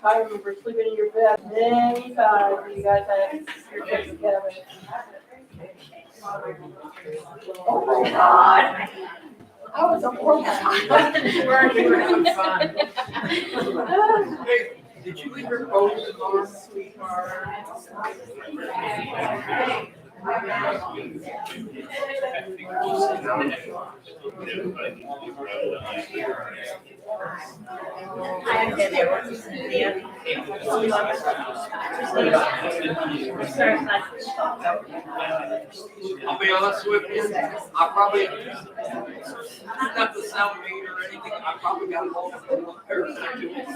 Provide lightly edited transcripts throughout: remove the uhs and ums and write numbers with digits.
I remember sleeping in your bed many times when you guys had your kids together. Oh my God. I was a horrible time. You were having fun. Hey, did you leave your phone in the car, sweetheart? I've been there with Cynthia. I'll be honest with you, I probably, not to sound mean or anything, I probably got a hold of her.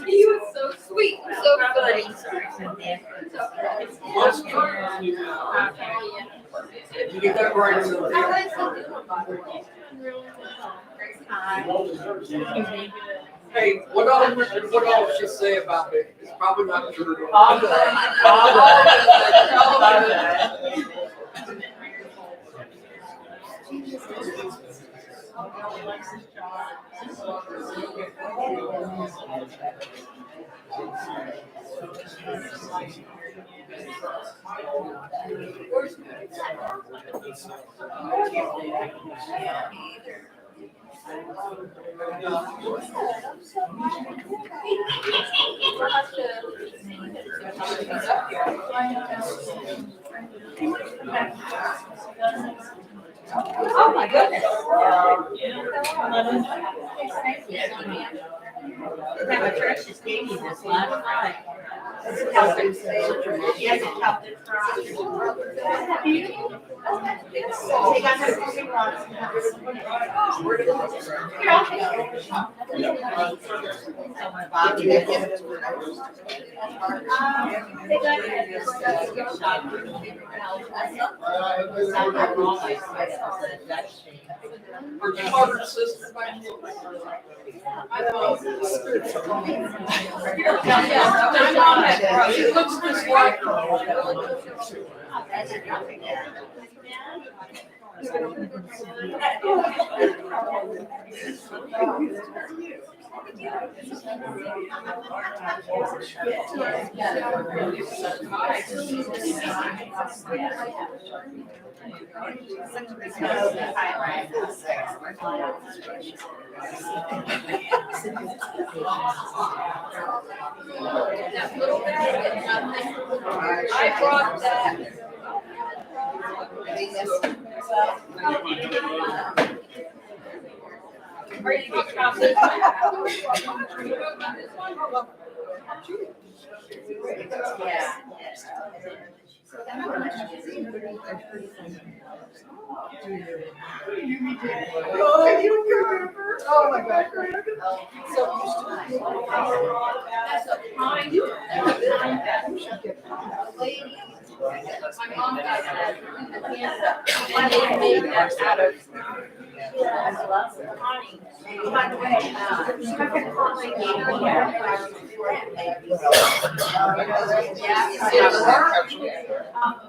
He was so sweet, so funny. Sorry, Cynthia. Most you get that right, Cynthia. Hey, what all she say about it? It's probably not true. All good. Oh my goodness. How much trash just gave me this last night. Yes, it helped it fry. Margaret's sister. She looks just like her. I brought that. Are you talking about this one? Yeah. Oh, you remember? Oh my God. So used to. That's a pine. My mom got that. And they made that out of. By the way,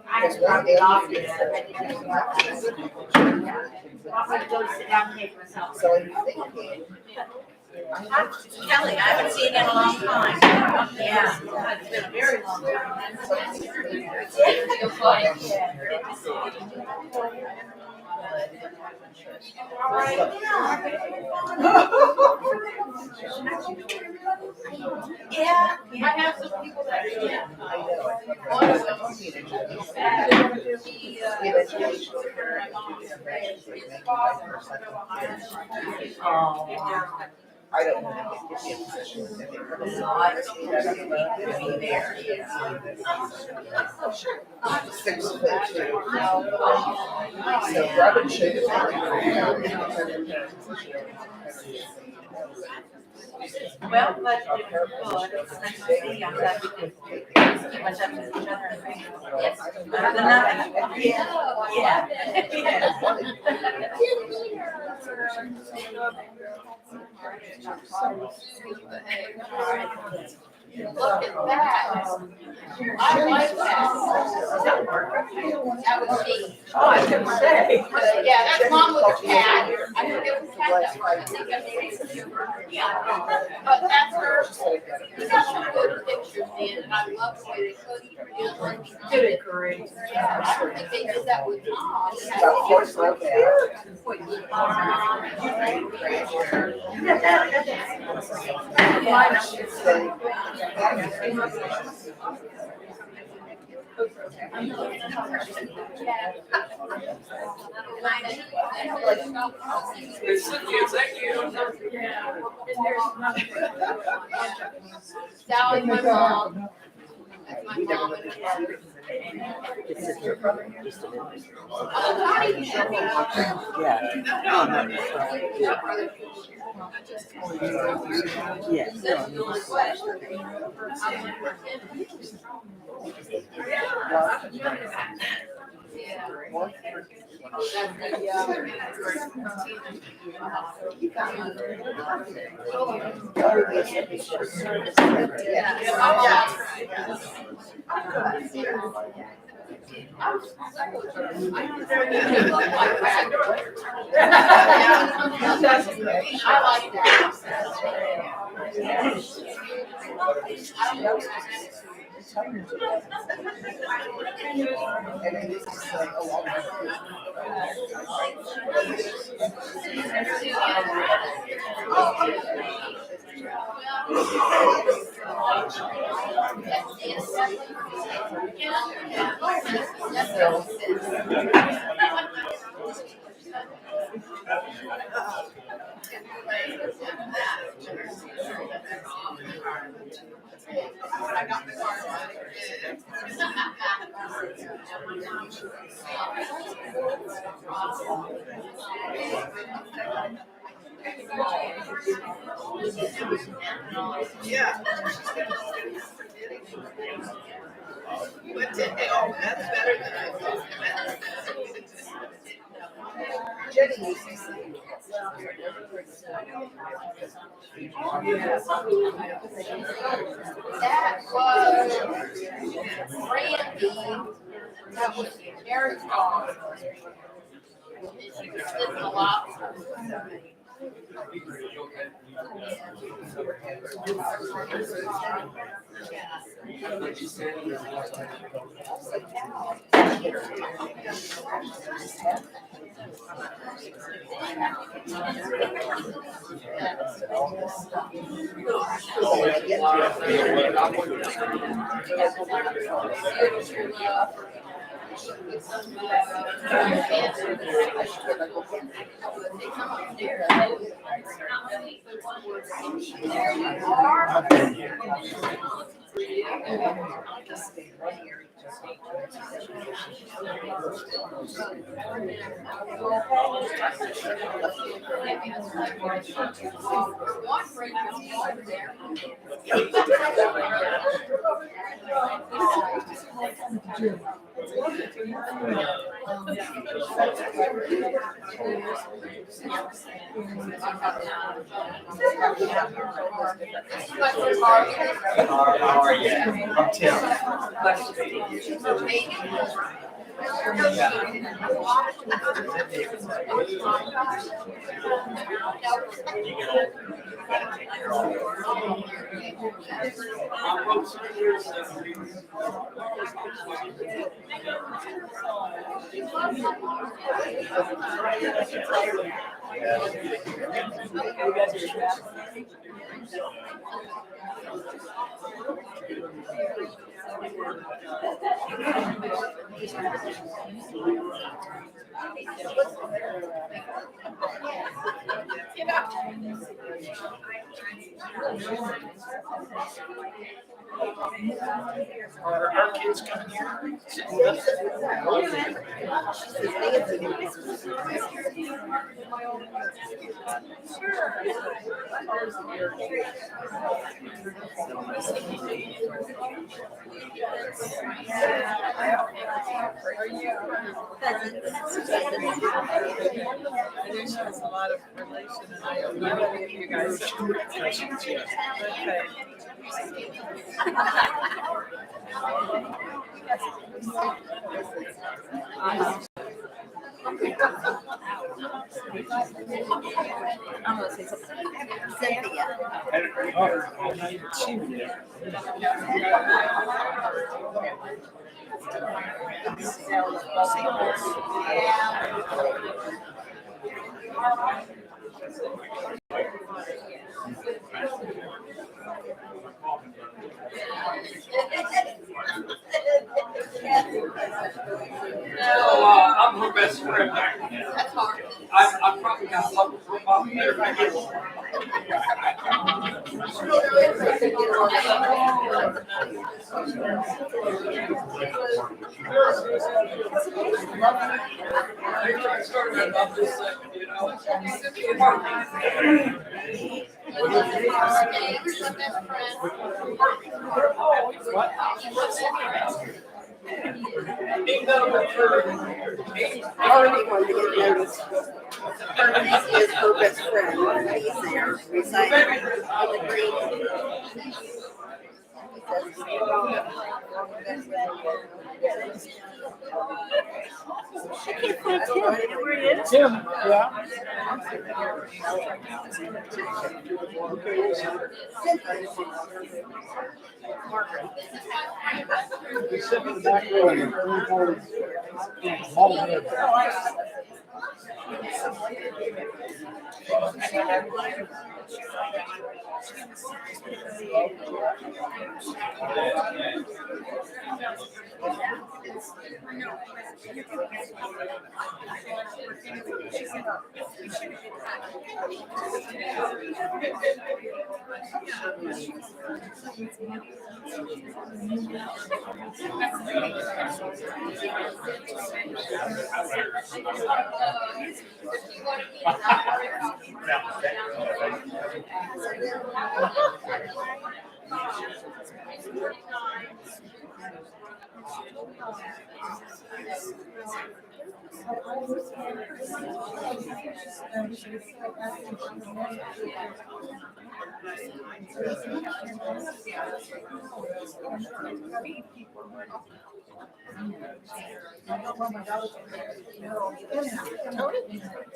I just dropped it off. I'll go sit down and take myself. Kelly, I haven't seen you in a long time. Yeah, it's been a very long time. Yeah, I have some people that do it. One of them, his father, I don't know. Six foot two. So Robin should well, but it's nice to see you. I'm glad we could keep in touch with each other. Yes, better than nothing. Yeah, Look at that. I like that. That was she. Oh, I was gonna say. Yeah, that's mom with a cat. I forget what cat that was. I think I named it. Yeah. But that's her. We got some good pictures in, and I love the way they put it. Did it great. Yeah, I don't think they did that with mom. Of course, love that. Hey, Cynthia, is that you? Sally, my mom. That's my mom and her. Oh, how do you show me? I like that. And then this is like a lot of Yeah. But today, oh, that's better than I thought. Jenny used to say. That was Randy. That was Mary's mom. She was living a lot. How are you? I'm Tim. Are our kids coming here? There's a lot of relation and I don't know if you guys. Okay. I'm gonna say something. Cynthia. I'm her best friend. That's hard. I probably got love for about there. I started about this second, you know. Already wanted to get noticed. Hermes is her best friend. He's there reciting on the green. I can't find Tim. Where he is? Tim, yeah. We sit in the back row and all head.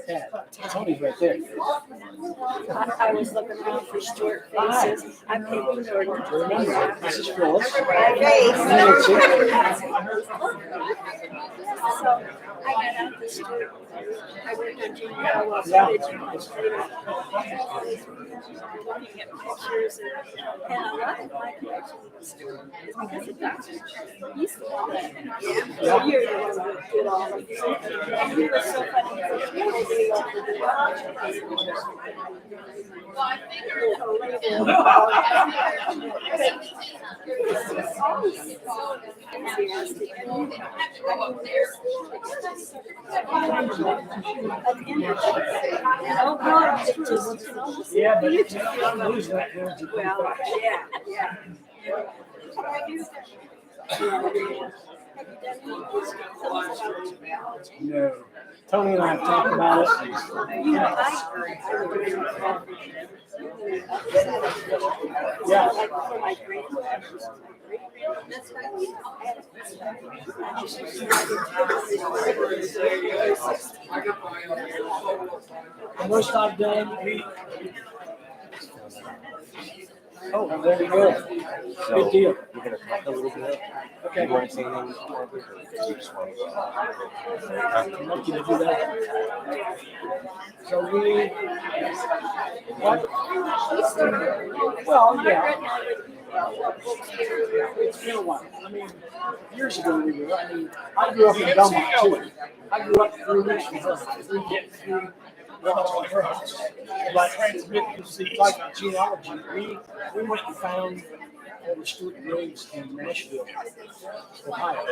Yeah, Tony's right there. I was looking around for Stuart faces. I picked Jordan. This is Phyllis. So I got out the Stuart. I went to junior college. Looking at pictures and a lot of my collection of Stuart is because of Dr. He's the one that you're the one that did all of this. And he was so funny. Yeah, but I'm losing that energy. Well, yeah. No. Tony and I have talked about it. You know, Yeah. like for my grandmother, The most I've done. Oh, there you go. Good deal. We're gonna talk a little bit. Okay. You want to say anything, Margaret, or you just want to I'm lucky to do that. So we, what? Well, yeah. It's been a while. I mean, years ago we were. I mean, I grew up in Belmont too. I grew up 3 weeks from her. We get 3 walks from her house. But like genealogy, we went and found over Stuart Graves in Nashville, Ohio.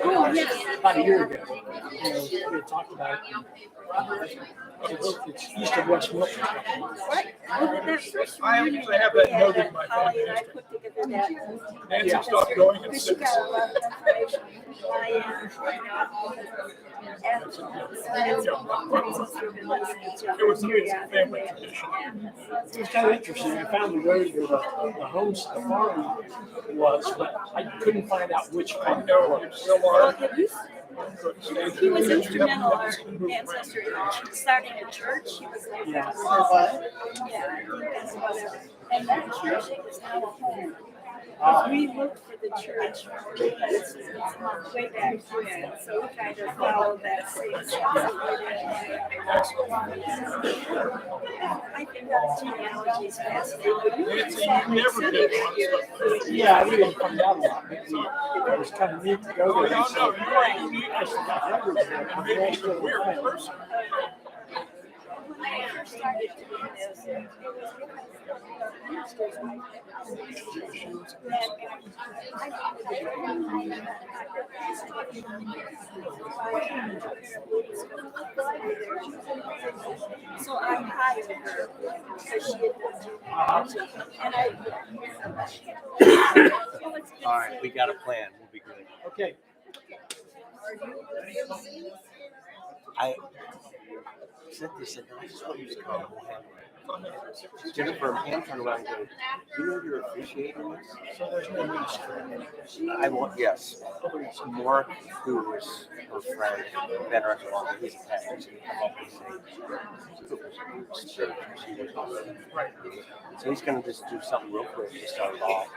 Oh, yes. About a year ago. We had talked about it. It's east of West Milton. Right. Well, that first I reunion actually have we that had, noted in my Holly phone. and I put together that. Nancy stopped going at Because she 6. got a lot of information on who I am, you know. And so that's what brings us to the listening to It was other a family tradition. It was kind of interesting. I found the road where the homes, the farm was, but I couldn't find out which farm it No, was. you still Well, are. it used, he was instrumental, our ancestor, in starting a church. He was like, Yeah. yeah, I think that's whatever. And that church is now a home. Because we looked for the church it's way back when, so we kind of followed that same stuff. I think that genealogy is fascinating. Nancy, you never did one. Yeah, we didn't find out a lot. It was kind of neat to go Oh, there. no, no, you are unique. I forgot everything. And maybe you're a weird person. When I first started doing this, it was because the minister's wife so I hired her because she had done and All right, we got a plan. We'll be good. Okay. I Cynthia said, no, I just want you to come. We'll handle it. Jennifer, I'm turned around and go, you know you're officiating this? So there's no minister. I want, yes. Mark, who was her friend, met her along, he's a pastor, so he come up and say, church, she was right. So he's going to just do something real quick to start it off,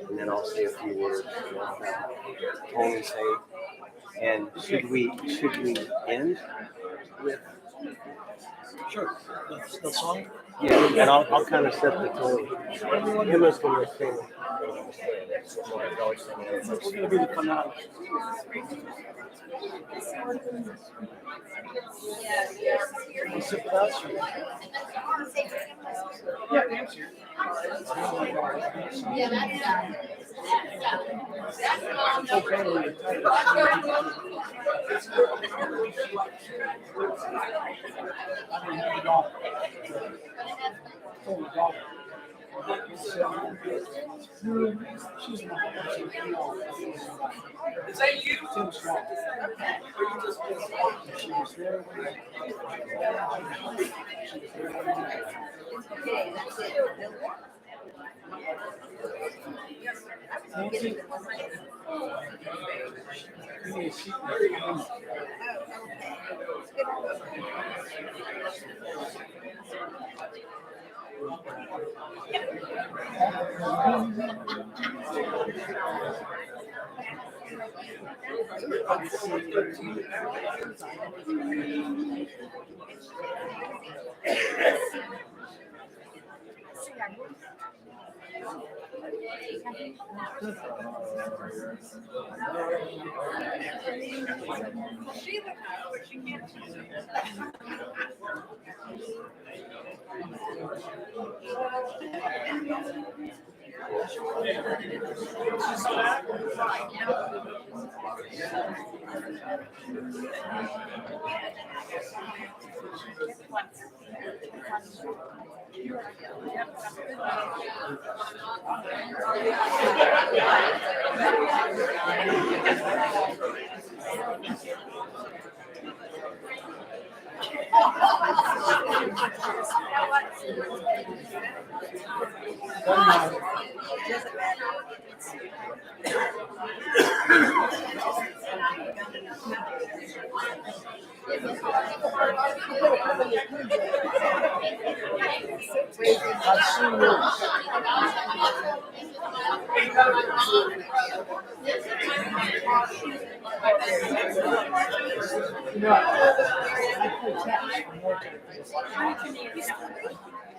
and then I'll say a few words, only say, and should we end with? Sure. The song? Yeah, and I'll kind of set the tone. Who was going to sing? It's going to be the finale. Is it us or? Yeah, Dan's here. It's okay when you're Is that you?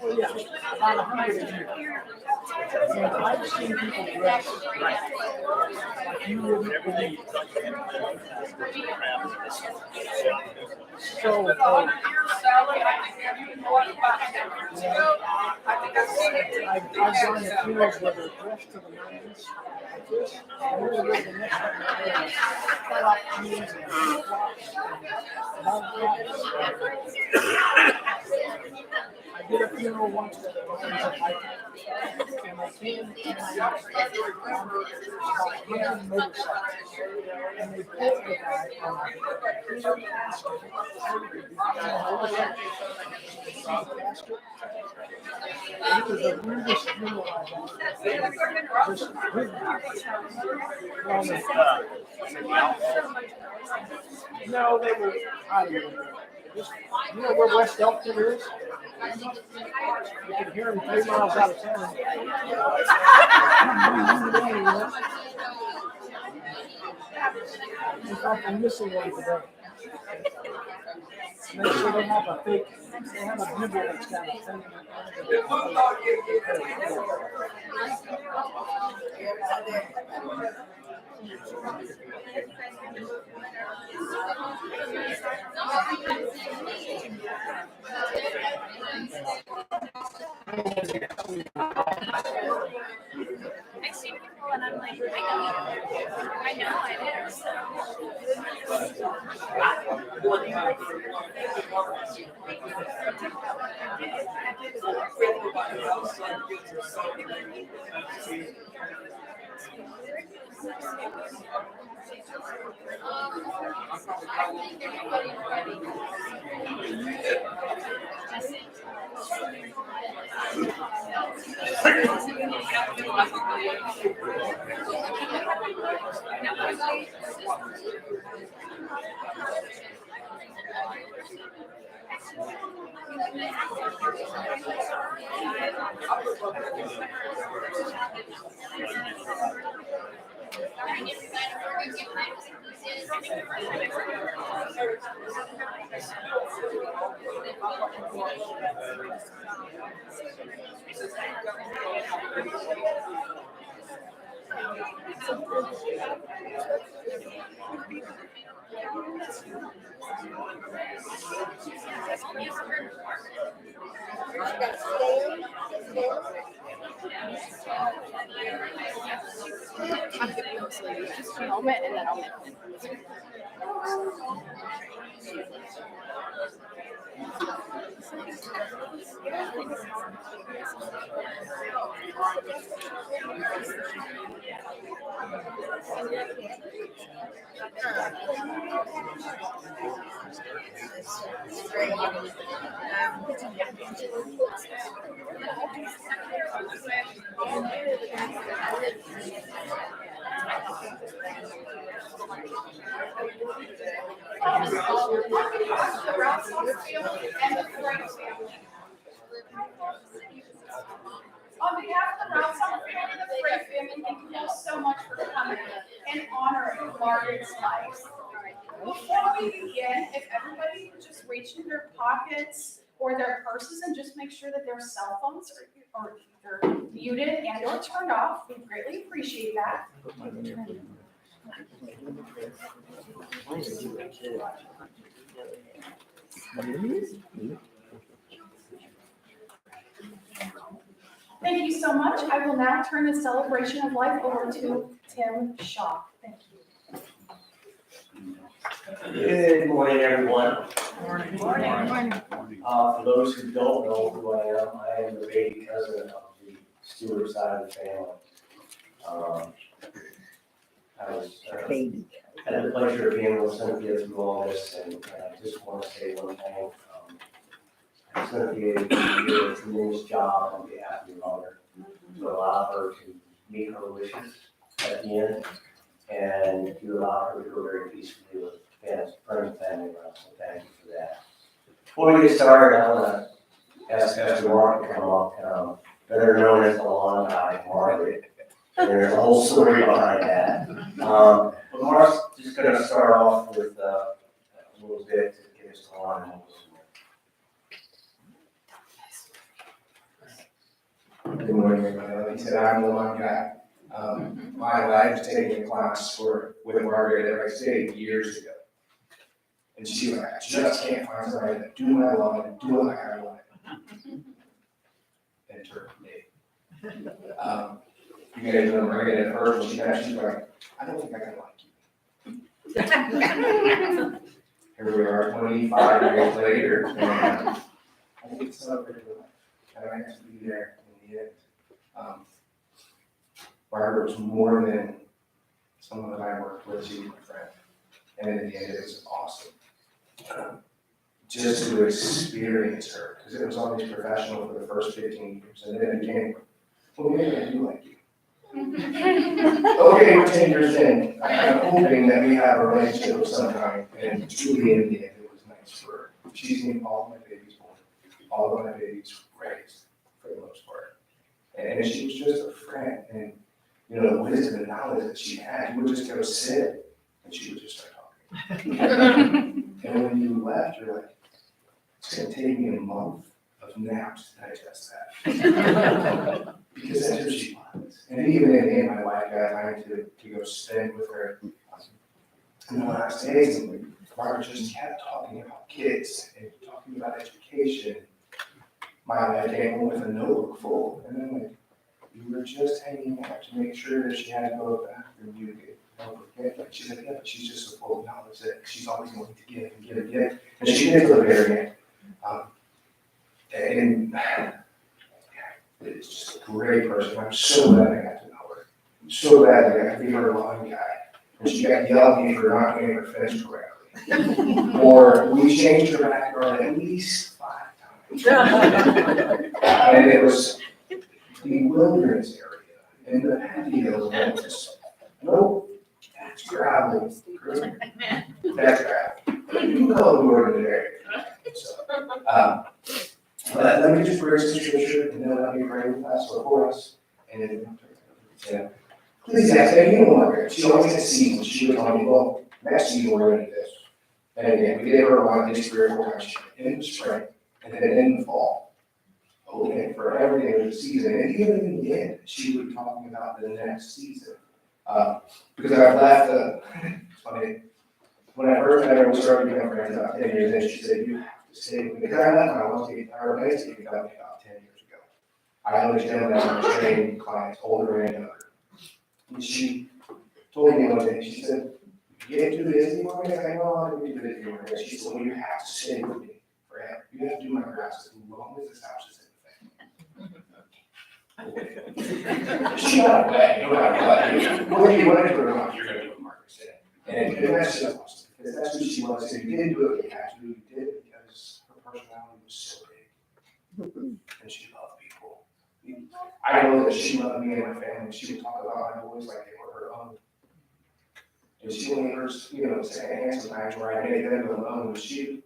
Oh, yeah, about 100 a year. And I've seen people dress like you wouldn't believe. So, I've gone to funerals where they're dressed to the nines. Like this, and really with the next one, they're cut off jeans and flip-flops and long tops. I did a funeral once that was a bike, and they came and about 100 motorcycles, and they pulled the guy on a clear casket. It was the weirdest funeral I've ever Just good no, they were, I don't know. Just, you know where West Elkton is? You can hear them 3 miles out of town. In fact, I'm missing one today. And they say they have a bugle that's got a thing. I see people and I'm like, I know it is. Just a moment and then I'll make it. On behalf of the Rouse family and the Frey family, thank you all so much for coming and honoring Margaret's life. Before we begin, if everybody would just reach in their pockets or their purses and just make sure that their cell phones are either muted and or turned off, we greatly appreciate that. Thank you so much. I will now turn the celebration of life over to Tim Shaw. Thank you. Good morning, everyone. Morning. For those who don't know who I am the baby cousin of the Stewart side of the family. I was had the pleasure of being with Cynthia through all this, and I just want to say one thing. Cynthia did a tremendous job on behalf of your mother to allow her to meet her wishes at the end, and you allowed her to go very peacefully with friends and family around. So thank you for that. Before we get started, I want to ask Pastor Mark to come up, better known as the lawn guy, Margaret. And there's a whole story behind that. But Mark's just going to start off with a little bit to get us on. Good morning, everybody. Like you said, I'm the lawn guy. My wife taking a class with Margaret at my city years ago. And she was like, I just can't find somebody that do what I love and do it like I want it. Enter me. You guys know Margaret at first when she got, she's like, I don't think I can like you. Here we are 25 years later, and I think it's celebrated life. And I have to be there in the end. Margaret was more than someone that I worked with, she was my friend. And in the end, it was awesome. Just to experience her, because it was always professional for the first 15 years, and then it became, well, maybe I do like you. Okay, we're 10 years in. I'm hoping that we have a relationship of some kind, and truly in the end, it was nice for her. She's seen all of my babies born, all of my babies raised, for the most part. And she was just a friend, and you know, the wisdom and knowledge that she had, you would just go sit, and she would just start talking. And when you left, you're like, it's gonna take me a month of naps to digest that. Because that's who she was. And even in the end, my wife got time to go spend with her in the last days. And Margaret just kept talking about kids and talking about education. My wife came home with a notebook full. And then like, we were just hanging out to make sure that she had to go to the bathroom. You don't forget. Like, she's like, yeah, but she's just so full of knowledge that she's always going to give and give and give. And she did till the very end. And it's just a great person. I'm so glad I got to know her. I'm so glad that I got to be her lawn guy. And she got yelled at me for not getting her fence correctly. Or we changed her backyard at least 5 times. And it was the wilderness area and the patio was, nope, that's gravel. That's gravel. You call the word today. So, let me just bring some scripture and then let me pray with us or for us. And then, yeah. Please ask me, you know Margaret. She always had seasons. She would tell me, well, next season we're going to do this. And again, we gave her a lot of these 3 or 4 times in the spring and then in the fall. Okay, for everything in the season. And even in the end, she would be talking about the next season. Because I've left, it's funny, when I first met her, we started becoming friends about 10 years in, she said, you have to stay with me. Because I left my landscaping company about 10 years ago. I understand that I'm training clients, older and younger. And she told me one day, she said, you get too busy for me? I said, well, I'm going to be too busy for me. She said, well, you have to stay with me forever. You have to do my grass as long as this house is in the family. She got away, no matter what. Whether you want to do it or not, you're going to do what Margaret said. And that's just awesome. Because that's who she was. If you didn't do it, you had to do it. You did it because her personality was so big. And she loved people. I know that she loved me and my family. She would talk about my boys like they were her own. And she only heard, you know, secondhand sometimes where I made them alone. But she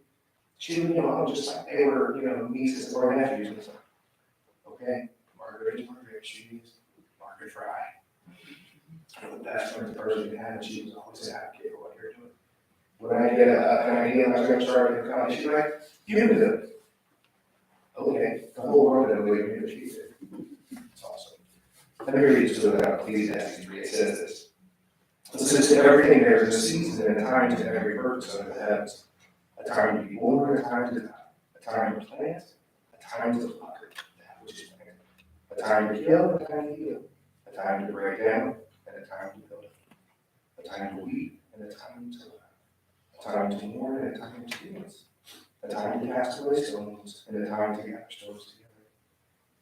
would, you know, just like they were, you know, nieces or nephews. And it's like, okay, Margaret is Margaret. She is Margaret Frey. And the best friend the person you had, and she was always an advocate for what you're doing. When I get an idea and I was going to start a company, she's like, you do it. Okay, the whole world didn't believe me, but she did. It's awesome. Let me read this to it out. Ecclesiastes 3. It says this. It says, to everything there is a season and a time to every purpose under the heavens. A time to be born, a time to die. A time to plant, a time to pluck that which is planted. A time to kill, a time to heal. A time to break down, and a time to build up. A time to weep, and a time to laugh. A time to mourn, and a time to dance. A time to cast away stones, and a time to gather stones together.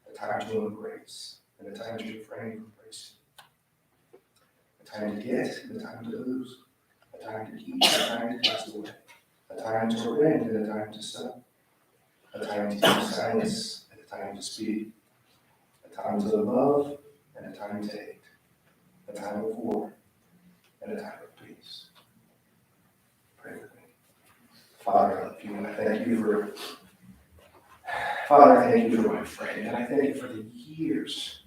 A time to embrace, and a time to refrain from embracing. A time to get, and a time to lose. A time to keep, and a time to cast away. A time to rend, and a time to stop. A time to keep silence, and a time to speak. A time to love, and a time to hate. A time of war, and a time of peace. Pray with me. Father, I love you, and I thank you for, Father, I thank you for my friend, and I thank you for the years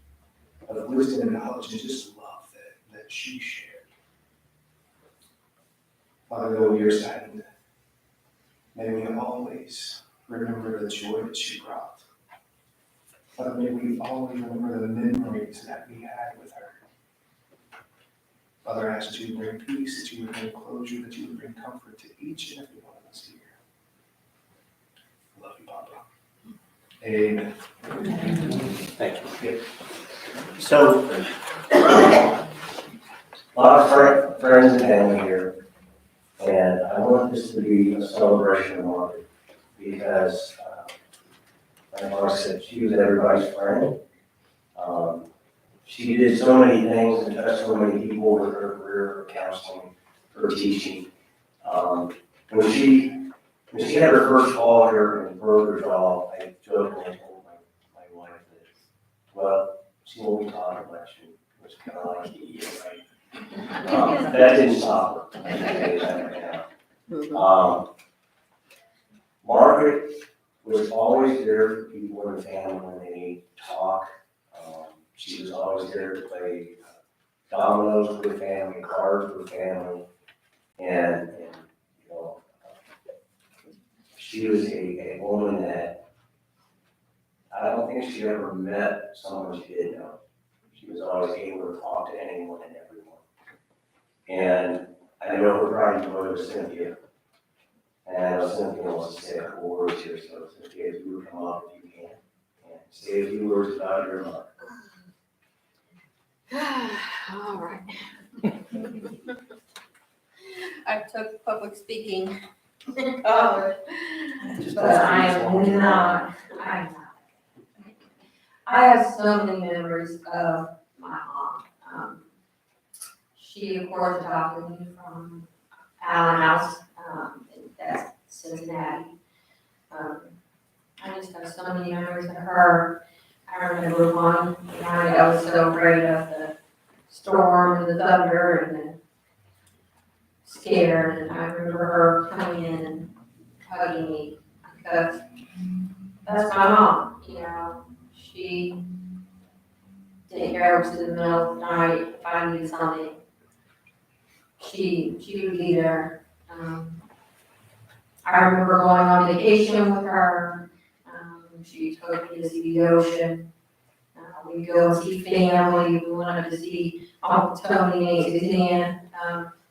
of wisdom and knowledge and just love that she shared. Father, though we are saddened, may we always remember the joy that she brought. Father, may we always remember the memories that we had with her. Father, I ask that you would bring peace, that you would bring closure, that you would bring comfort to each and every one of us here. I love you, Papa. Amen. Thank you. So, a lot of friends and family here, and I want this to be a celebration of Margaret, because, like Mark said, she was everybody's friend. She did so many things and touched so many people with her career, her counseling, her teaching. When she had her first fall here and broke her jaw, I jokingly told my wife that, well, she won't be talking much, and it was kind of like, yeah, right. That didn't stop her. I can tell you that right now. Margaret was always there for people in the family when they need to talk. She was always there to play dominoes with the family, cards with the family, and you know, she was a woman that I don't think she ever met someone she didn't know. She was always able to talk to anyone and everyone. And I know her pride and joy was Cynthia. And I know Cynthia wants to say a couple words here, so Cynthia, if you would come up if you can, and say a few words about your mother. All right. I took public speaking in college, but I am not. I have so many memories of my mom. She, of course, adopted me from Allen House, that's Cincinnati. I just have so many memories of her. I remember one night I was so afraid of the storm and the thunder and then scared, and I remember her coming in and hugging me because that's my mom, you know. She didn't care if it was in the middle of the night, if I needed something. She would be there. I remember going on vacation with her. She took me to see the ocean. We'd go and see family. We wanted to see Uncle Tony and Suzanne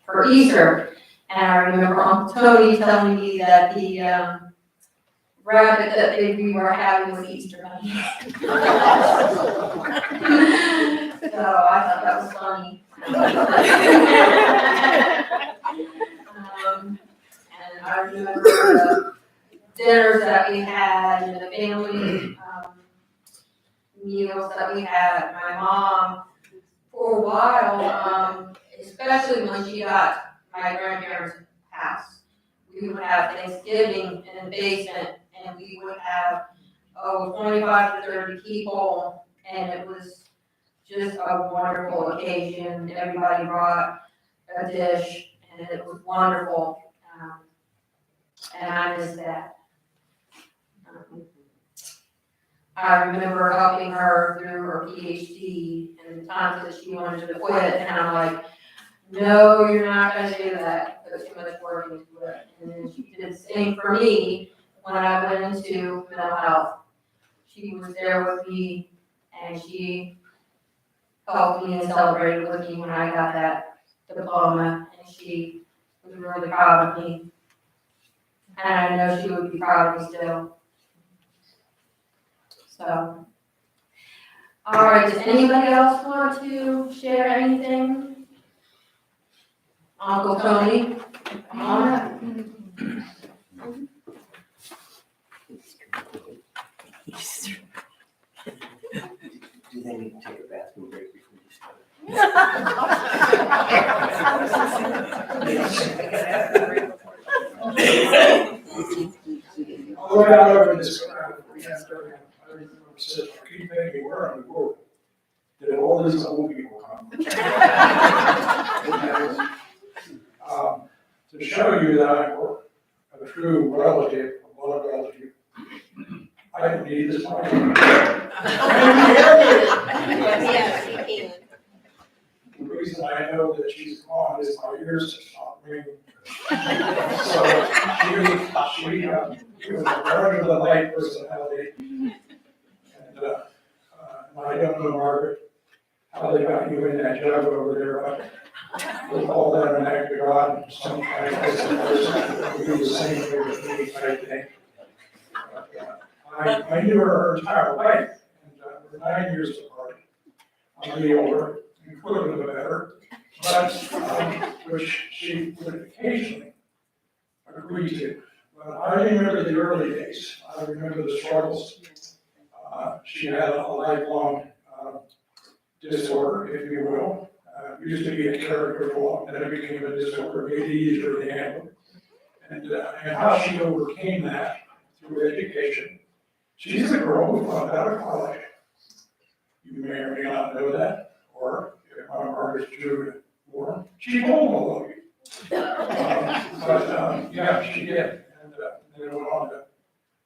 for Easter. And I remember Uncle Tony telling me that the rabbit that we were having was Easter bunny. So I thought that was funny. And I remember the dinners that we had and the family meals that we had. My mom, for a while, especially when she got my grandparents' house, we would have Thanksgiving in the basement, and we would have 25 to 30 people, and it was just a wonderful occasion. Everybody brought a dish, and it was wonderful, and I miss that. I remember helping her through her PhD and the times that she wanted to quit, and I'm like, no, you're not going to do that. There's too much work into it. And then she did the same for me when I went into mental health. She was there with me, and she helped me and celebrated with me when I got that diploma, and she was really proud of me. And I know she would be proud of me still. So, all right, does anybody else want to share anything? Uncle Tony, come on up. Do they need to take a bathroom break before you start? On the way out over this crowd, we had 30, I remember said, keep making where I'm going. Did all these old people come? To show you that I'm a true relative, a blood relative, I don't need this money. Yes, you can. The reason I know that she's gone is my ears have stopped ringing. So she was a larger than life personality. And I don't know Margaret, how they got you in that job over there, but with all that an act of God, sometimes it's the do the same way with me, I think. I knew her entire life, and we're 9 years apart. I'm the older, equivalent of better, but which she would occasionally agree to. But I remember the early days. I remember the struggles. She had a lifelong disorder, if you will. Used to be a character flaw, and then it became a disorder, made it easier to handle. And how she overcame that through education. She's a girl who dropped out of college. You may or may not know that, or if my Margaret's true more, she told all of you. But yeah, she did, and then went on to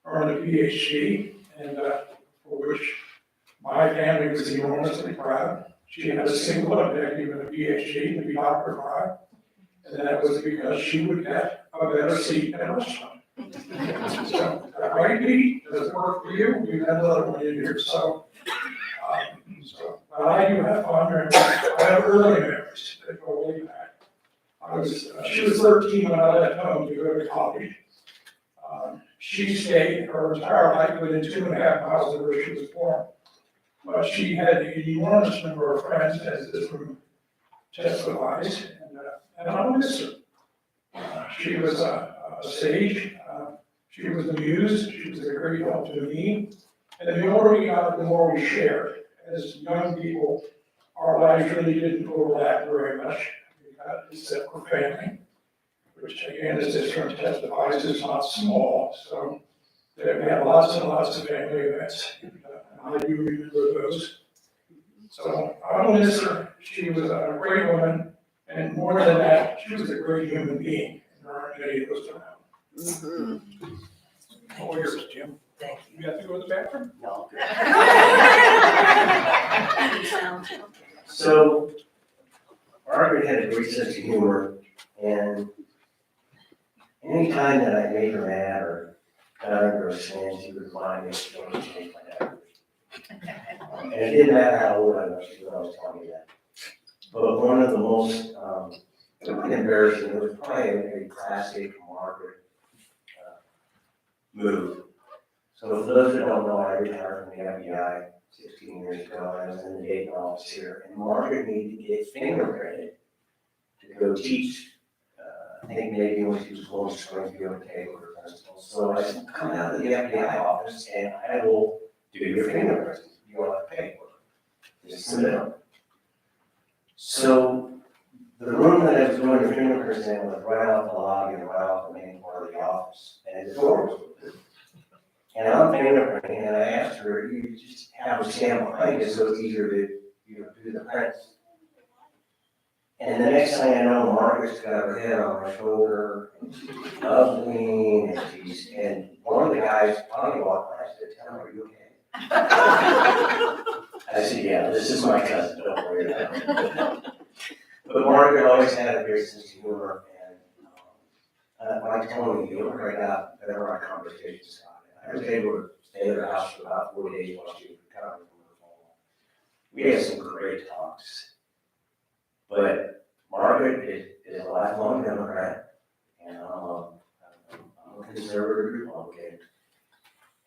earn a PhD, and for which my family was enormously proud. She had a single objective in a PhD to be doctor proud, and that was because she would get a better seat at a restaurant. So, right, Pete? Does it work for you? We've had another one in here, so. But I do have fond memories. I have early memories that go way back. She was 13 when I left home to go to college. She stayed her entire life within 2.5 miles of where she was born. But she had an enormous number of friends, as this room testifies, and I will miss her. She was a sage. She was the muse. She was a great help to me. And the older we got, the more we shared. As young people, our lives really didn't overlap very much, except for family, which again, as this room testifies, is not small. So we had lots and lots of family events, and I do remember those. So I will miss her. She was a great woman, and more than that, she was a great human being. And there aren't many of those around. Oh, yours, Jim. Thank you. You have to go to the bathroom? No. So, Margaret had a great sense of humor, and anytime that I made her mad or got under her skin, she would remind me of the only change my dad. And it didn't matter how old I was, she would always tell me that. But one of the most embarrassing, it was probably a classic Margaret move. So for those that don't know, I retired from the FBI 16 years ago. I was in the Dayton office here, and Margaret needed to get fingerprinted to go teach. I think maybe when she was going to Springfield to take over principal. So I said, come out to the FBI office and I will do your fingerprints. You want to pay for it. Just submit them. So the room that I was doing the fingerprints in was right off the lobby and right off the main part of the office, and the door was open. And I'm fingerprinting, and I asked her, you just have her stand behind you so it's easier to do the prints. And the next thing I know, Margaret's got her head on my shoulder, and she's lovely, and one of the guys finally walked by, I said, tell her, are you okay? I said, yeah, this is my cousin, don't worry about it. But Margaret always had a great sense of humor, and like Tony, the older I got, the better our conversations got. I was able to stay at her house for about 4 days while she was recovering from her fall. We had some great talks. But Margaret is a lifelong Democrat, and I'm a conservative Republican.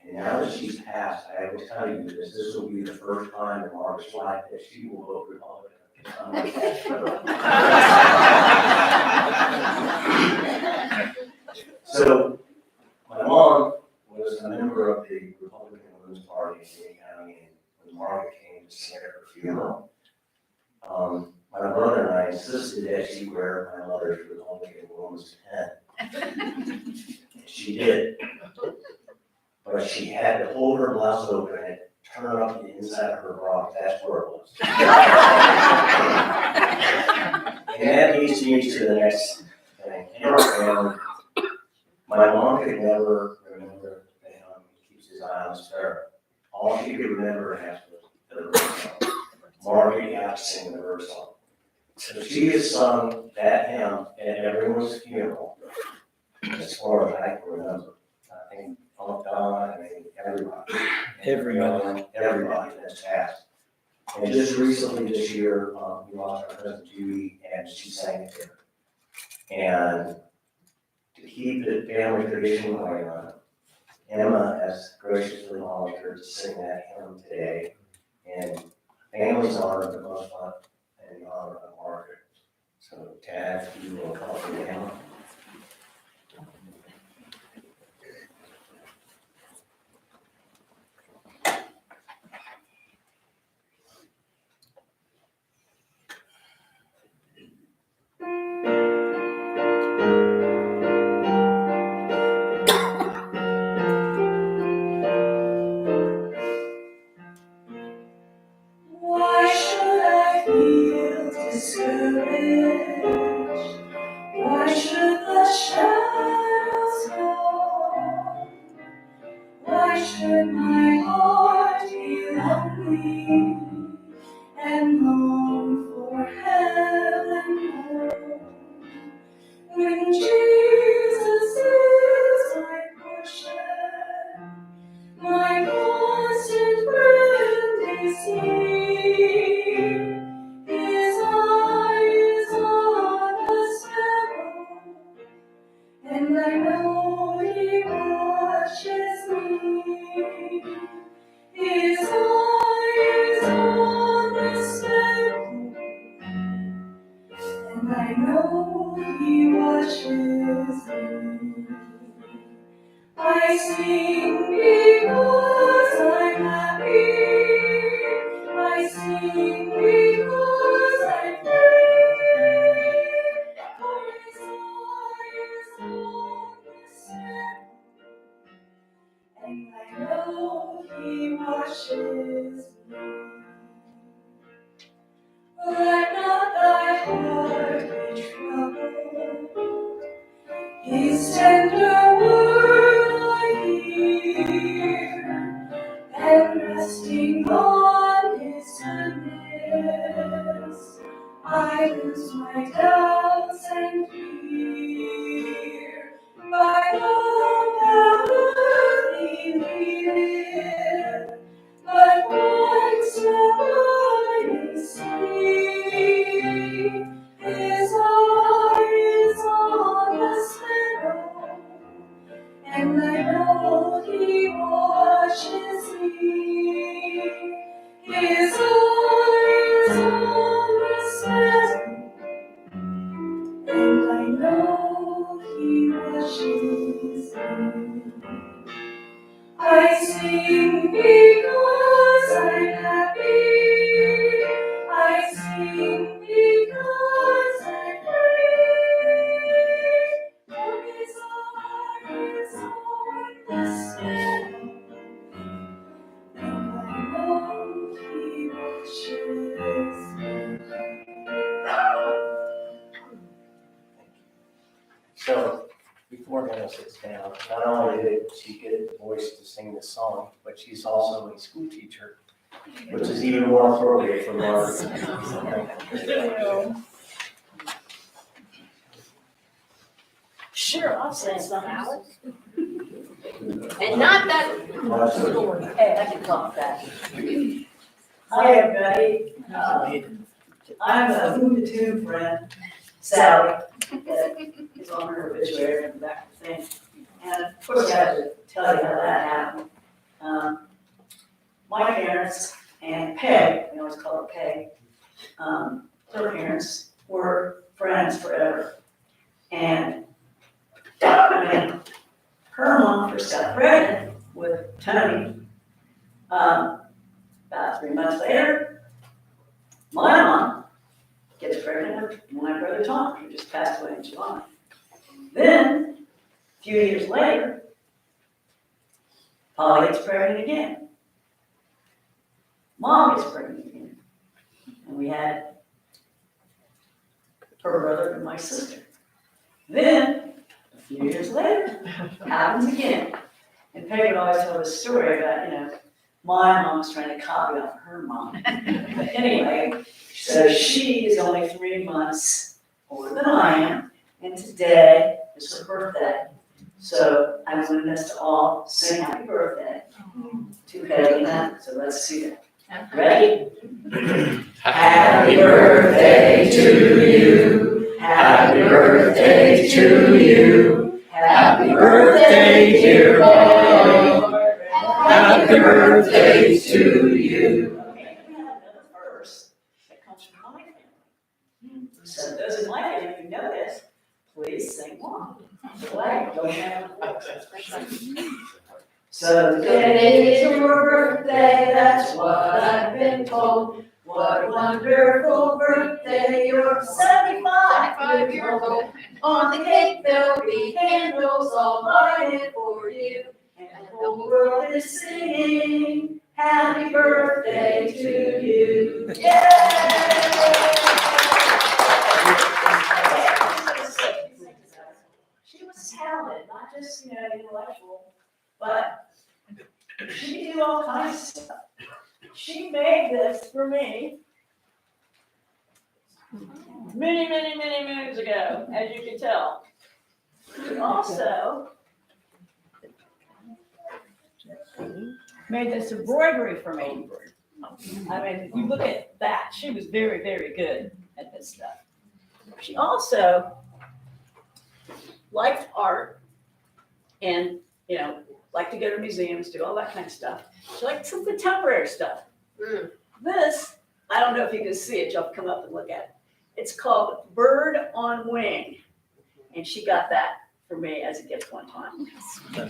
And now that she's passed, I will tell you this will be the first time in Margaret's life that she will vote Republican. So, my mom was a member of the Republican Women's Party in Dade County, and when Margaret came to see her at her funeral, my brother and I insisted that she wear my mother's Republican woman's pin. She did. But she had to hold her blouse open and turn up the inside of her bra. That's where it was. And that leads me to the next thing. In our family, my mom could never remember that he keeps his eye on the sparrow. All she could remember was the verse song. Margaret had to sing the verse song. So she has sung that hymn at everyone's funeral, as far as I can remember. I think Don, everybody. Everybody that's passed. And just recently this year, we lost our cousin Judy, and she sang it there. And to keep the family tradition going on, Emma has graciously volunteered to sing that hymn today. And family's honored the most fun in the honor of Margaret. So Tad, you will accompany Emma. Why should I feel discouraged? Why should the shadows fall? Why should my heart be lonely and long for heaven home? When Jesus is my portion, my constant friend is He. His eye is on the sparrow, and I know He watches me. His eye is on the sparrow, and I know He watches me. I sing because I'm happy. I sing because I'm free. For His eye is on the sparrow, and I know He watches me. Let not thy heart be troubled. His tender word I hear, and resting on His goodness, I lose my doubts and fear. By no power He leadeth, but one step I may see. His eye is on the sparrow, and I know He watches me. His eye is on the sparrow, and I know He watches me. I sing because I'm happy. I sing because I'm free. For His eye is on the sparrow, and I know He watches me. So, before Hannah sits down, not only did she get the voice to sing this song, but she's also a school teacher, which is even more appropriate for Margaret. Sure, I'll say something, Alex. And not that. Hey, I can talk fast. Hi, everybody. I'm a Who Tune friend, Sally, that is on her obituary and that thing. And of course, I have to tell you how that happened. My parents and Peg, we always call her Peg, her parents were friends forever. And when her mom first got pregnant with Tony, about 3 months later, my mom gets pregnant with my brother Tom, who just passed away in July. Then, a few years later, Polly gets pregnant again. Mom gets pregnant again. And we had her brother and my sister. Then, a few years later, happens again. And Peg would always tell this story about, my mom's trying to copy off her mom. But anyway, so she is only 3 months older than I am, and today is her birthday. So I wanted us to all sing happy birthday to Peg, so let's do that. Ready? Happy birthday to you. Happy birthday to you. Happy birthday, dear Lord. Happy birthday to you. Okay, we have another verse that comes from my family. So those in my family know this, please sing along. So I don't have a voice. So today is your birthday, that's what I've been told. What a wonderful birthday, you're 75 years old. On the cake there'll be candles all lighted for you. And the whole world is singing, happy birthday to you. She was talented, not just, intellectual, but she could do all kinds of stuff. She made this for me many, many, many moons ago, as you can tell. She also made this embroidery for me. I mean, if you look at that, she was very, very good at this stuff. She also liked art and, liked to go to museums, do all that kind of stuff. She liked some contemporary stuff. This, I don't know if you can see it, you'll have to come up and look at it. It's called Bird on Wing. And she got that for me as a gift one time.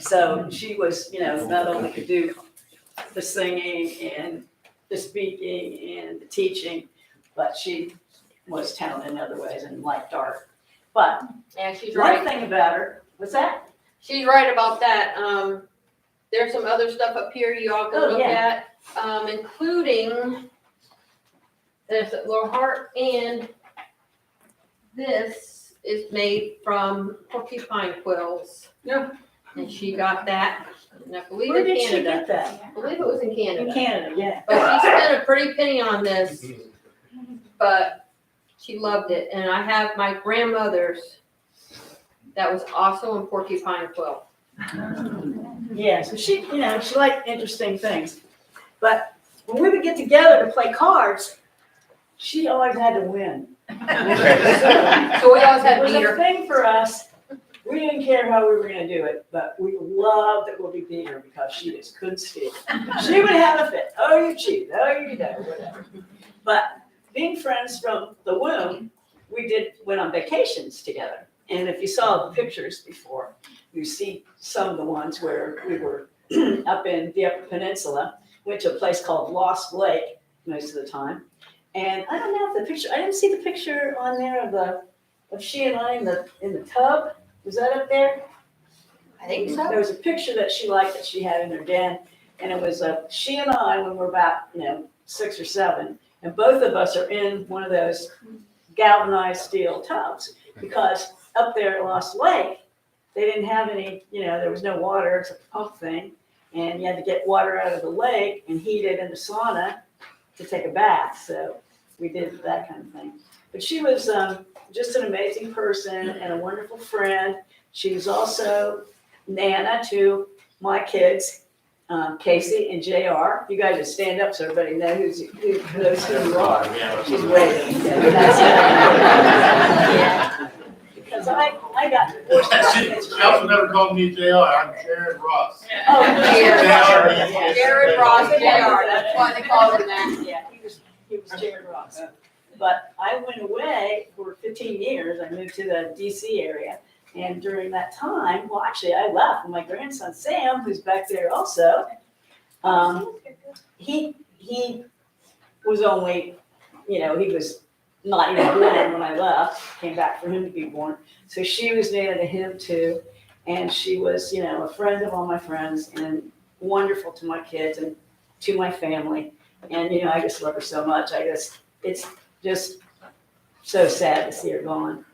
So she was, not only could do the singing and the speaking and the teaching, but she was talented in other ways and liked art. But Yeah, she's one right. thing about her, what's that? She's right about that. There's some other stuff up here you all can Oh, look yeah. at, including this little heart, and this is made from porcupine quills. Yeah. And she got that, and I believe Where in did she Canada. get that? I believe it was in Canada. In Canada, yeah. But she spent a pretty penny on this, but she loved it. And I have my grandmother's that was also in porcupine quill. Yeah, so she liked interesting things. But when we would get together to play cards, she always had to win. So we always had It was beat a her. thing for us. We didn't care how we were gonna do it, but we loved that we beat her because she just couldn't speak. She would have a fit. Oh, you cheat. Oh, you know, whatever. But being friends from the womb, we went on vacations together. And if you saw the pictures before, you see some of the ones where we were up in the Upper Peninsula, went to a place called Lost Lake most of the time. And I don't know if I didn't see the picture on there of she and I in the tub. Was that up there? I think so. There was a picture that she liked that she had in her den, and it was she and I when we're about 6 or 7, and both of us are in one of those galvanized steel tubs because up there at Lost Lake they didn't have any, there was no water, it's a pump thing, and you had to get water out of the lake and heat it in the sauna to take a bath. So we did that kind of thing. But she was just an amazing person and a wonderful friend. She was also Nana to my kids, Casey and JR. You guys just stand up so everybody knows who you are. She's waving. Yeah. Because I got divorced. She also never called me JR. I'm Jared Ross. Oh, Jared Ross, JR, that's why they called him that. Yeah, he was Jared Ross. But I went away for 15 years. I moved to the DC area. And during that time, well, actually, I left. And my grandson, Sam, who's back there also, he was only, he was not even born when I left. Came back for him to be born. So she was Nana to him, too. And she was, a friend of all my friends and wonderful to my kids and to my family. And, I just love her so much. It's just so sad to see her gone.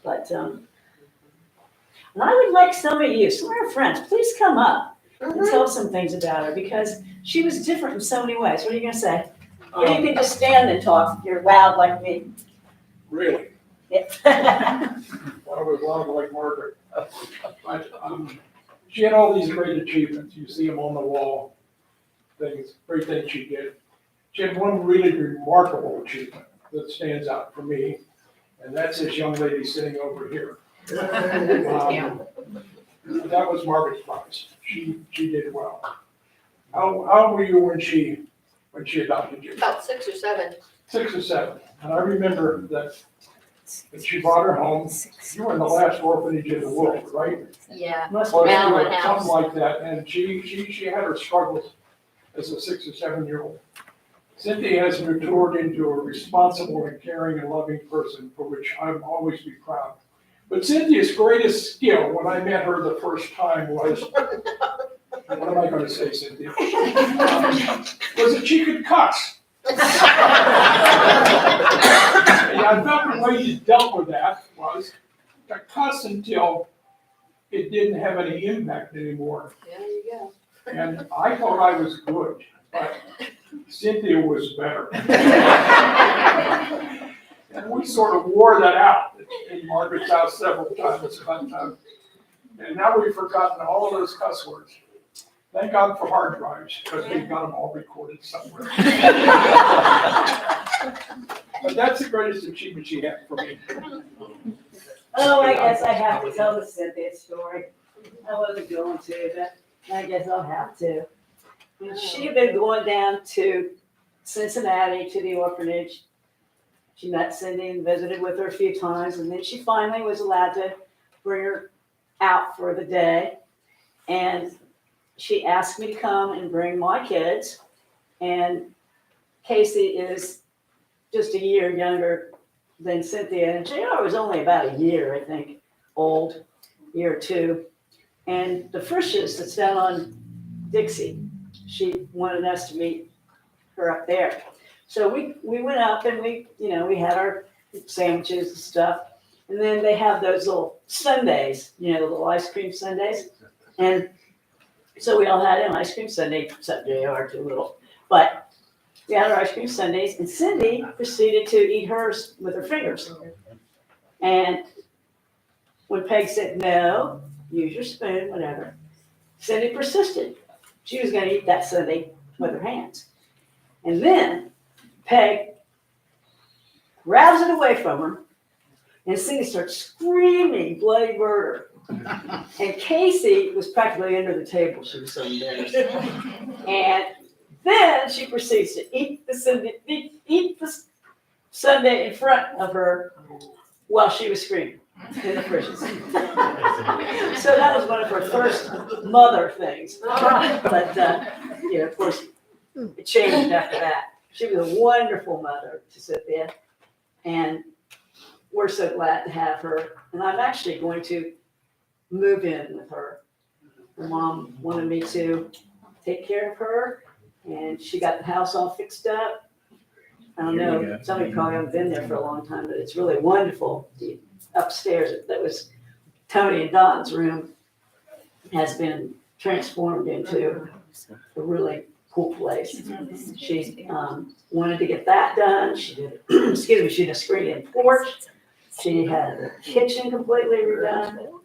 But and I would like some of our friends, please come up and tell some things about her because she was different in so many ways. What are you going to say? Or you can just stand and talk if you're loud like me. Really? Yeah. I was loud like Margaret. She had all these great achievements. You see them on the wall, great things she did. she had one really remarkable achievement that stands out for me, and that's this young lady sitting over here. That was Margaret's prize. She did well. How were you when she adopted you? About 6 or 7. 6 or 7. And I remember that when she brought her home, you were in the last orphanage in the world, right? Yeah. Or Allen House. something like that. And she had her struggles as a 6 or 7-year-old. Cynthia has matured into a responsible and caring and loving person for which I'll always be proud. But Cynthia's greatest skill when I met her the first time was, what am I going to say, Cynthia? Was that she could cuss. And I felt the way you dealt with that was to cuss until it didn't have any impact anymore. There you go. And I thought I was good, but Cynthia was better. And we sort of wore that out in Margaret's house several times. But, and now we've forgotten all of those cuss words. Thank God for hard drives, because we've got them all recorded somewhere. But that's the greatest achievement she had for me. Oh, I guess I have to tell the Cynthia story. I wasn't going to, but I guess I'll have to. She had been going down to Cincinnati to the orphanage. She met Cindy and visited with her a few times, and then she finally was allowed to bring her out for the day. And she asked me to come and bring my kids. And Casey is just a year younger than Cynthia, and JR was only about a year, I think, old, year or two. And the Frisch's that's down on Dixie, she wanted us to meet her up there. So we went up and we had our sandwiches and stuff. And then they have those little sundaes, the little ice cream sundaes. And so we all had an ice cream sundae, except JR too little. But we had our ice cream sundaes, and Cindy proceeded to eat hers with her fingers. And when Peg said, no, use your spoon, whatever, Cindy persisted. She was going to eat that sundae with her hands. And then Peg grabs it away from her, and Cindy starts screaming bloody murder. And Casey was practically under the table. She was so embarrassed. And then she proceeds to eat the sundae in front of her while she was screaming in the Frisch's. So that was one of her first mother things. But, of course, it changed after that. She was a wonderful mother to Cynthia, and we're so glad to have her. And I'm actually going to move in with her. Her mom wanted me to take care of her, and she got the house all fixed up. I don't know, some of you probably haven't been there for a long time, but it's really wonderful. The upstairs, that was Tony and Don's room, has been transformed into a really cool place. She wanted to get that done. She did, she did a screen-in porch. She had the kitchen completely redone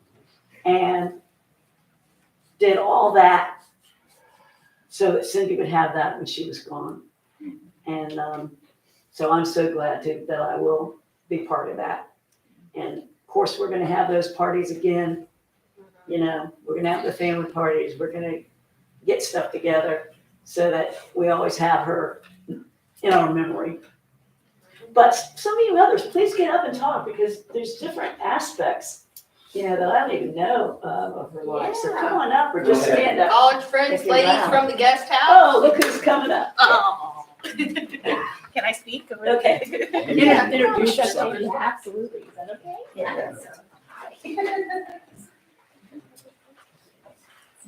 and did all that so that Cindy would have that when she was gone. And so I'm so glad that I will be part of that. And of course, we're going to have those parties again. We're going to have the family parties. We're going to get stuff together so that we always have her in our memory. But some of you others, please get up and talk, because there's different aspects, that I don't even know of her life. So come on up or just stand up. College friends, ladies from the guest house. Oh, look who's coming up. Oh. Can I speak? Okay. Yeah. Introduce yourself. Yeah, absolutely. Is that okay? Yeah.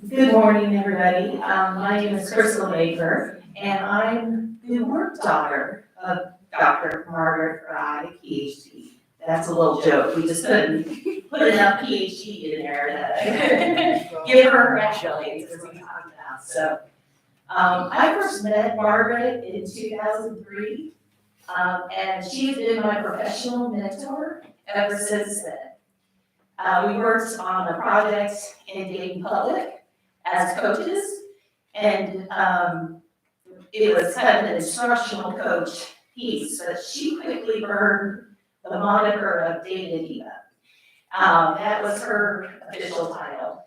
Good morning, everybody. My name is Crystal Baker, and I'm the work daughter of Dr. Margaret Frey, PhD. That's a little joke. We just couldn't put enough PhD in there to give her accolades as we talked about. So I first met Margaret in 2003, and she's been my professional mentor ever since then. We worked on a project in Dayton Public as coaches, and it was kind of an instructional coach piece, but she quickly earned the moniker of Data Diva. That was her official title.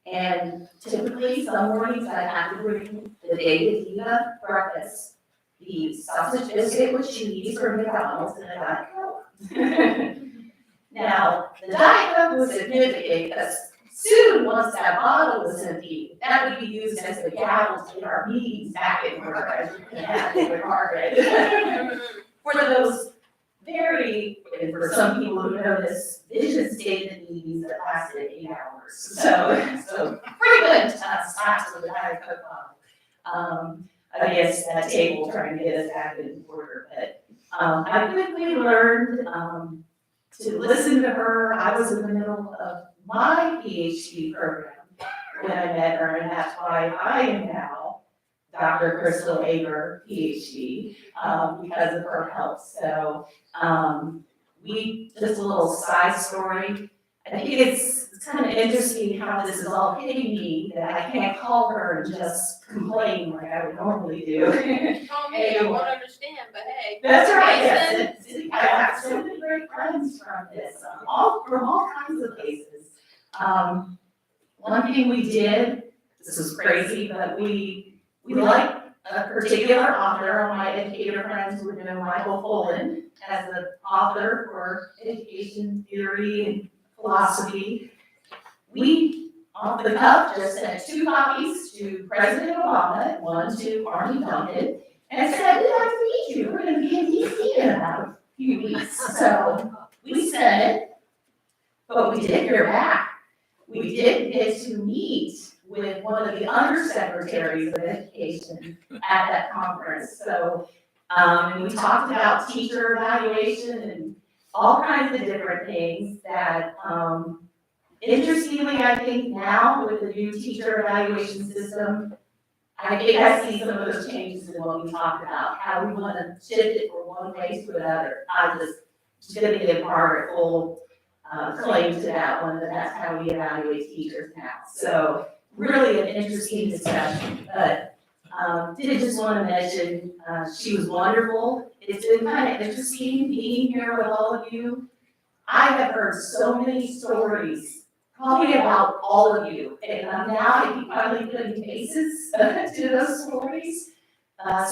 And typically, some mornings I have to bring the Data Diva breakfast, the sausage biscuit with cheese from McDonald's and a Diet Coke. Now, the Diet Coke was significant because soon, once that bottle was empty, that would be used as the gavel to get our meetings back in order, as you can imagine with Margaret. For those very, and for some people who know this, vision statement meetings that lasted 8 hours. So frequent stops with the Diet Coke bottle against that table trying to get us back in order. But I quickly learned to listen to her. I was in the middle of my PhD program when I met her, and that's why I am now Dr. Crystal Aber, PhD, because of her help. So we, just a little side story. I think it's kind of interesting how this is all hitting me, that I can't call her and just complain like I would normally do. Call me, I won't understand, but hey. That's right, yes. I have so many great friends from this, from all kinds of places. One thing we did, this is crazy, but we like a particular author. All my educator friends would know Michael Pollan as an author for education theory and philosophy. We, off the cuff, just sent 2 copies to President Obama, 1 to Arnie Duncan, and said, we'd like to meet you. We're going to be in DC in about a few weeks. So we sent it, but we did hear back. We did get to meet with one of the undersecretaries of education at that conference. So we talked about teacher evaluation and all kinds of different things that, interestingly, I think now with the new teacher evaluation system, I think I see some of those changes in what we talked about, how we want to shift it from one place to another. I'm just going to give Margaret full claim to that one, that that's how we evaluate teachers now. So really an interesting discussion, but did just want to mention she was wonderful. It's been kind of interesting being here with all of you. I have heard so many stories, probably about all of you, and now I keep finally putting faces to those stories.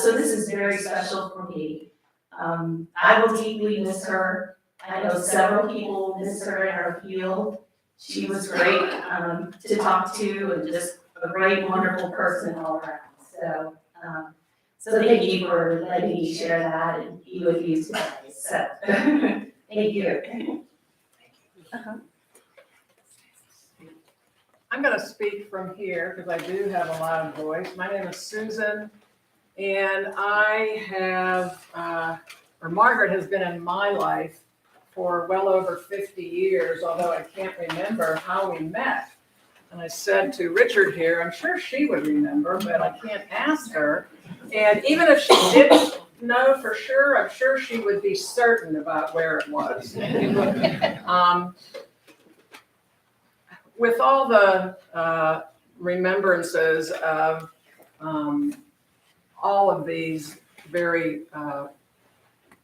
So this is very special for me. I will deeply miss her. I know several people miss her in our field. She was great to talk to, and just a great, wonderful person all around. So thank you for letting me share that and be with you today. So thank you. I'm going to speak from here because I do have a loud voice. My name is Susan, and I have, Margaret has been in my life for well over 50 years, although I can't remember how we met. And I said to Richard here, I'm sure she would remember, but I can't ask her. And even if she didn't know for sure, I'm sure she would be certain about where it was. With all the remembrances of all of these very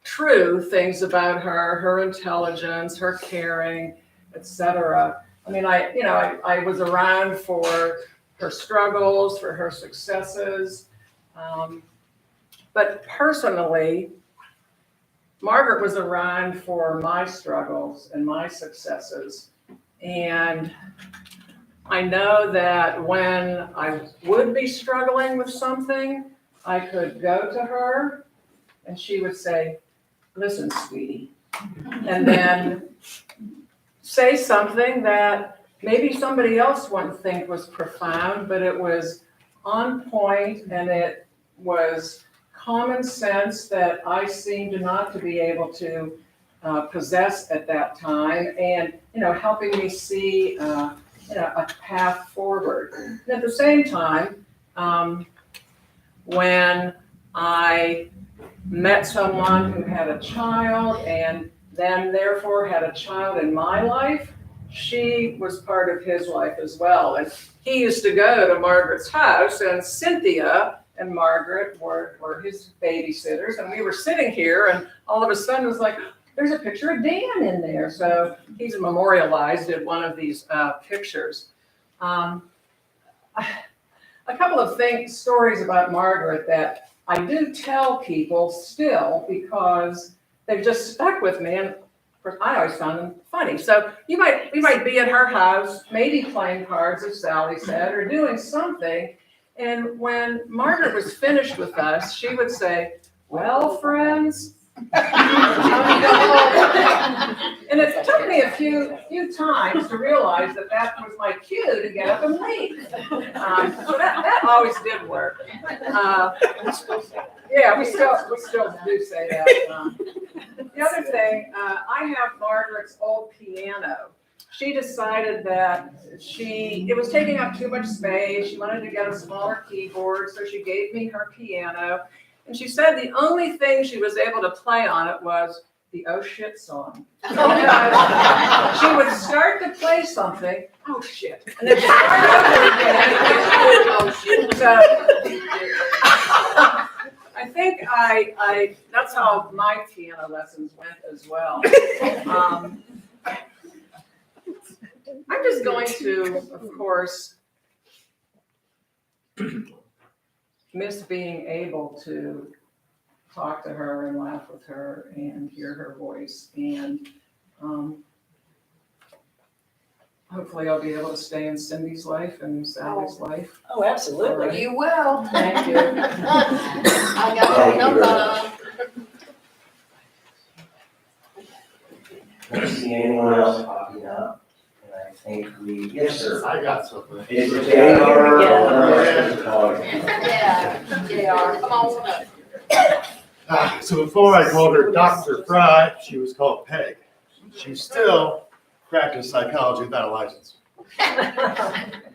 true things about her, her intelligence, her caring, etc. I mean, I was around for her struggles, for her successes, but personally, Margaret was around for my struggles and my successes. And I know that when I would be struggling with something, I could go to her and she would say, listen, sweetie, and then say something that maybe somebody else wouldn't think was profound, but it was on point and it was common sense that I seemed not to be able to possess at that time, and helping me see a path forward. And at the same time, when I met someone who had a child and then therefore had a child in my life, she was part of his life as well. And he used to go to Margaret's house, and Cynthia and Margaret were his babysitters, and we were sitting here, and all of a sudden it was like, there's a picture of Dan in there. So he's memorialized in one of these pictures. A couple of stories about Margaret that I do tell people still because they've just stuck with me, and of course I always found them funny. So we might be at her house, maybe playing cards, as Sally said, or doing something. And when Margaret was finished with us, she would say, "Well, friends." And it took me a few times to realize that was my cue to get up and leave. So that always did work. Yeah, we still do say that. The other thing, I have Margaret's old piano. She decided that it was taking up too much space. She wanted to get a smaller keyboard, so she gave me her piano. And she said the only thing she was able to play on it was the "Oh shit" song. She would start to play something, "Oh shit," and then start over again. "Oh shit." So, I think that's how my piano lessons went as well. I'm just going to, of course, miss being able to talk to her and laugh with her and hear her voice. And hopefully I'll be able to stay in Cindy's life and Sally's life. Oh, absolutely. You will. Thank you. I got your number. I don't see anyone else popping up. And I think yes, sir. I got something. Is it JR or Yeah, come on up. So before I called her Dr. Frey, she was called Peg. She still practiced psychology without a license.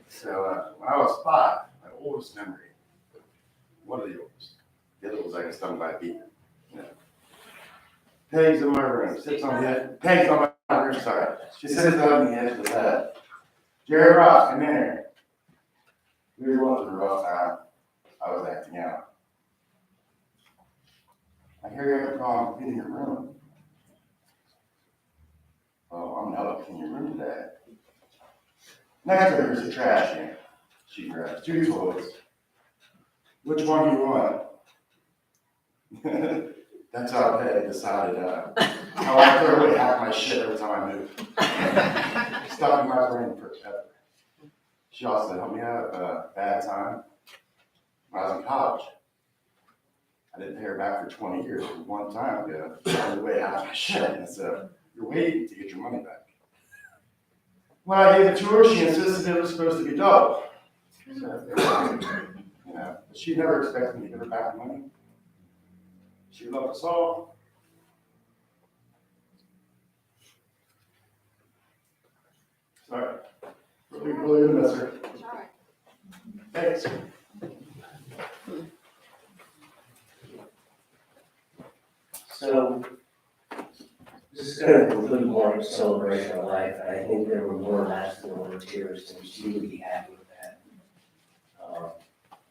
So when I was 5, my oldest memory, one of the oldest, the other was I got stung by a bee. You know. Peg's in my room, sits on the edge. Peg's on my room, sorry. She sits on the edge of the bed. "Jerry Ross, come in here." We were going through a rough time. I was acting out. "I hear you have a problem cleaning your room." "Oh, I'm not cleaning your room today." Next to her is a trash can. She grabs 2 toys. "Which one do you want?" That's how Peg decided how I throw away half my shit every time I move. Stuck in my brain forever. She also helped me out a bad time when I was in college. I didn't pay her back for 20 years for one time ago. I threw away half my shit, and so you're waiting to get your money back. When I gave it to her, she insisted it was supposed to be double. So, but she never expected me to give her back the money. She loved us all. Sorry. Really gonna miss her. Thanks. So this is going to conclude Margaret's celebration of life, and I think there were more lasting over tears, and she would be happy with that.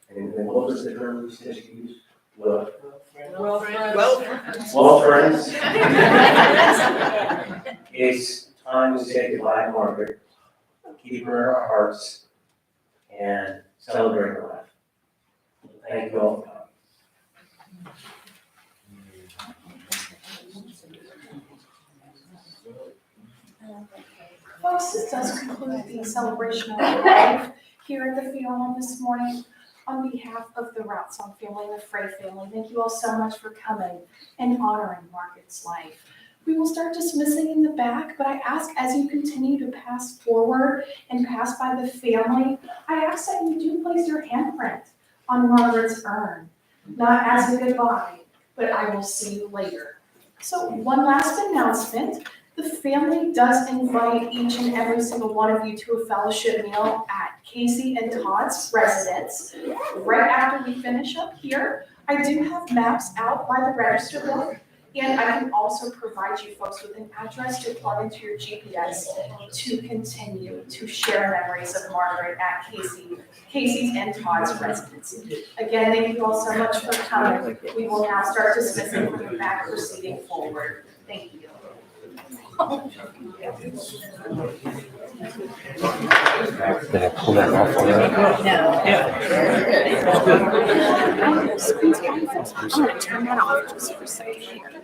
And then what was the term that she used? Well, friends. It's time to say goodbye to Margaret, keep her in our hearts, and celebrate her life. Thank you all. Folks, this does conclude the celebration of life here at the funeral home this morning. On behalf of the Routsong family and the Frey family, thank you all so much for coming and honoring Margaret's life. We will start dismissing in the back, but I ask as you continue to pass forward and pass by the family, I ask that you do place your handprint on Margaret's urn, not as a goodbye, but I will see you later. So one last announcement. The family does invite each and every single one of you to a fellowship meal at Casey and Todd's residence. Right after we finish up here, I do have maps out by the register book And I can also provide you folks with an address to plug into your GPS to continue to share memories of Margaret at Casey's and Todd's residence. Again, thank you all so much for coming. We will now start dismissing from the back, proceeding forward. Thank you. Did I pull that off already? I'm gonna turn that off just for a second here.